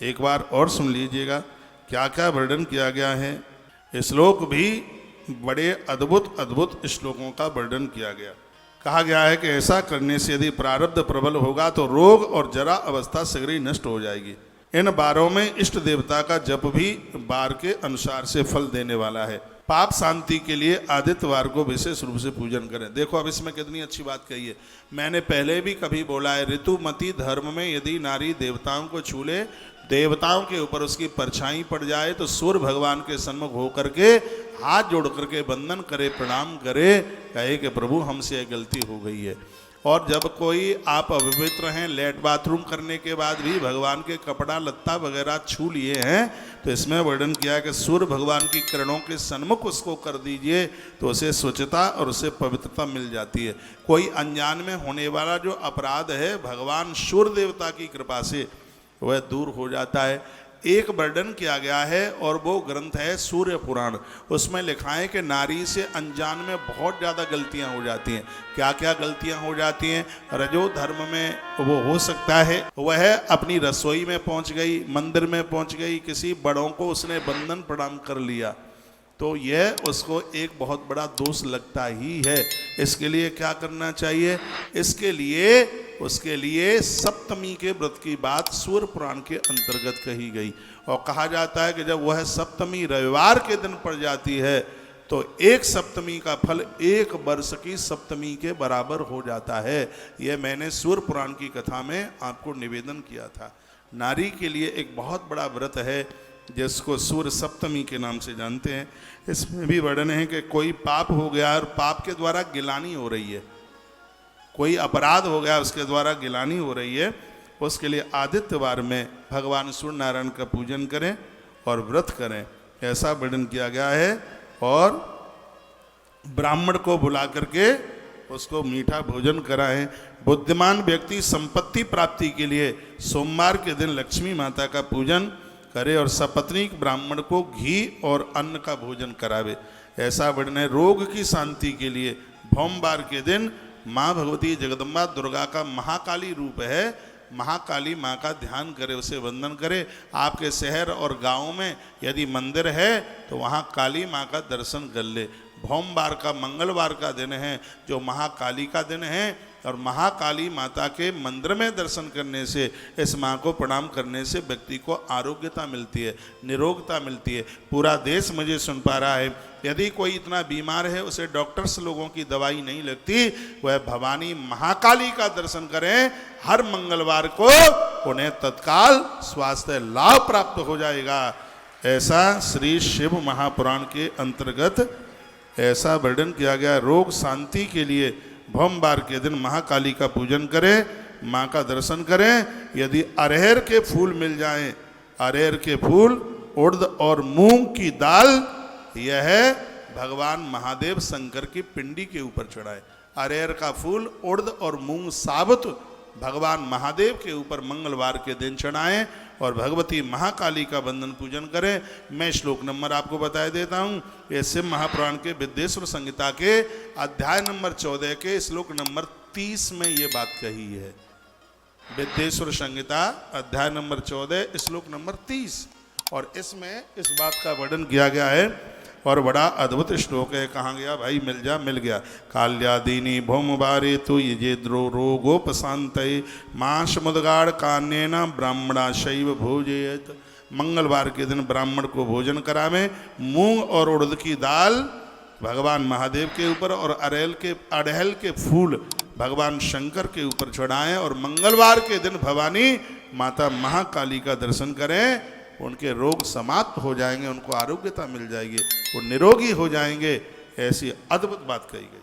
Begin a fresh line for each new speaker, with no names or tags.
एक बार और सुन लीजिएगा क्या क्या वर्णन किया गया है। श्लोक भी बड़े अद्भुत अद्भुत श्लोकों का वर्णन किया गया। कहा गया है कि ऐसा करने से यदि प्रारब्ध प्रबल होगा तो रोग और जरा अवस्था शीघ्र ही नष्ट हो जाएगी। इन बारों में इष्ट देवता का जप भी बार के अनुसार से फल देने वाला है। पाप शांति के लिए आदित्यवार को विशेष रूप से पूजन करें। देखो अब इसमें कितनी अच्छी बात कही है। मैंने पहले भी कभी बोला है, ऋतुमती धर्म में यदि नारी देवताओं को छू ले, देवताओं के ऊपर उसकी परछाई पड़ जाए तो सूर्य भगवान के सन्मुख होकर के हाथ जोड़ करके वंदन करे, प्रणाम करे, कहे कि प्रभु हमसे यह गलती हो गई है। और जब कोई आप अपवित्र हैं, लेट बाथरूम करने के बाद भी भगवान के कपड़ा लत्ता वगैरह छू लिए हैं, तो इसमें वर्णन किया है कि सूर्य भगवान की किरणों के सन्मुख उसको कर दीजिए तो उसे स्वच्छता और उसे पवित्रता मिल जाती है। कोई अनजान में होने वाला जो अपराध है, भगवान सूर्य देवता की कृपा से वह दूर हो जाता है। एक वर्णन किया गया है और वो ग्रंथ है सूर्य पुराण। उसमें लिखा है कि नारी से अनजान में बहुत ज़्यादा गलतियां हो जाती हैं। क्या क्या गलतियां हो जाती हैं? रजो धर्म में वो हो सकता है वह अपनी रसोई में पहुंच गई, मंदिर में पहुंच गई, किसी बड़ों को उसने वंदन प्रणाम कर लिया, तो यह उसको एक बहुत बड़ा दोष लगता ही है। इसके लिए क्या करना चाहिए? उसके लिए सप्तमी के व्रत की बात सूर्य पुराण के अंतर्गत कही गई। और कहा जाता है कि जब वह सप्तमी रविवार के दिन पड़ जाती है तो एक सप्तमी का फल एक वर्ष की सप्तमी के बराबर हो जाता है। यह मैंने सूर्य पुराण की कथा में आपको निवेदन किया था। नारी के लिए एक बहुत बड़ा व्रत है जिसको सूर्य सप्तमी के नाम से जानते हैं। इसमें भी वर्णन है कि कोई पाप हो गया और पाप के द्वारा गिलानी हो रही है, कोई अपराध हो गया उसके द्वारा गिलानी हो रही है, उसके लिए आदित्यवार में भगवान सूर्य नारायण का पूजन करें और व्रत करें, ऐसा वर्णन किया गया है। और ब्राह्मण को बुला करके उसको मीठा भोजन कराएं। बुद्धिमान व्यक्ति संपत्ति प्राप्ति के लिए सोमवार के दिन लक्ष्मी माता का पूजन करे और सपत्नीक ब्राह्मण को घी और अन्न का भोजन करावे, ऐसा वर्णन है। रोग की शांति के लिए भोमवार के दिन माँ भगवती जगदम्बा दुर्गा का महाकाली रूप है, महाकाली माँ का ध्यान करे, उसे वंदन करे। आपके शहर और गाँव में यदि मंदिर है तो वहाँ काली माँ का दर्शन कर ले। भोमवार का मंगलवार का दिन है जो महाकाली का दिन है, और महाकाली माता के मंदिर में दर्शन करने से, इस माँ को प्रणाम करने से व्यक्ति को आरोग्यता मिलती है, निरोगता मिलती है। पूरा देश मुझे सुन पा रहा है। यदि कोई इतना बीमार है उसे डॉक्टर्स लोगों की दवाई नहीं लगती, वह भवानी महाकाली का दर्शन करें हर मंगलवार को, उन्हें तत्काल स्वास्थ्य लाभ प्राप्त हो जाएगा। ऐसा श्री शिव महापुराण के अंतर्गत ऐसा वर्णन किया गया। रोग शांति के लिए भोमवार के दिन महाकाली का पूजन करें, माँ का दर्शन करें। यदि अरहर के फूल मिल जाएं, अरहर के फूल, उड़द और मूंग की दाल, यह भगवान महादेव शंकर की पिंडी के ऊपर चढ़ाए। अरहर का फूल, उड़द और मूंग साबुत भगवान महादेव के ऊपर मंगलवार के दिन चढ़ाएं और भगवती महाकाली का वंदन पूजन करें। मैं श्लोक नंबर आपको बता देता हूँ। ये शिव महापुराण के विद्येश्वर संहिता के अध्याय नंबर 14 के श्लोक नंबर 30 में ये बात कही है। विद्येश्वर संहिता अध्याय नंबर 14 श्लोक नंबर 30, और इसमें इस बात का वर्णन किया गया है। और बड़ा अद्भुत श्लोक है। कहाँ गया भाई? मिल गया। काल्यादीनी भौमवारे तो ये द्रो रोगोपशांत मांस मुदगाड़ कान्येन ब्राह्मणा शैव भोजयत। मंगलवार के दिन ब्राह्मण को भोजन करावें। मूंग और उड़द की दाल भगवान महादेव के ऊपर और अड़हल के फूल भगवान शंकर के ऊपर चढ़ाएं और मंगलवार के दिन भवानी माता महाकाली का दर्शन करें। उनके रोग समाप्त हो जाएंगे, उनको आरोग्यता मिल जाएगी, वो निरोगी हो जाएंगे। ऐसी अद्भुत बात कही गई।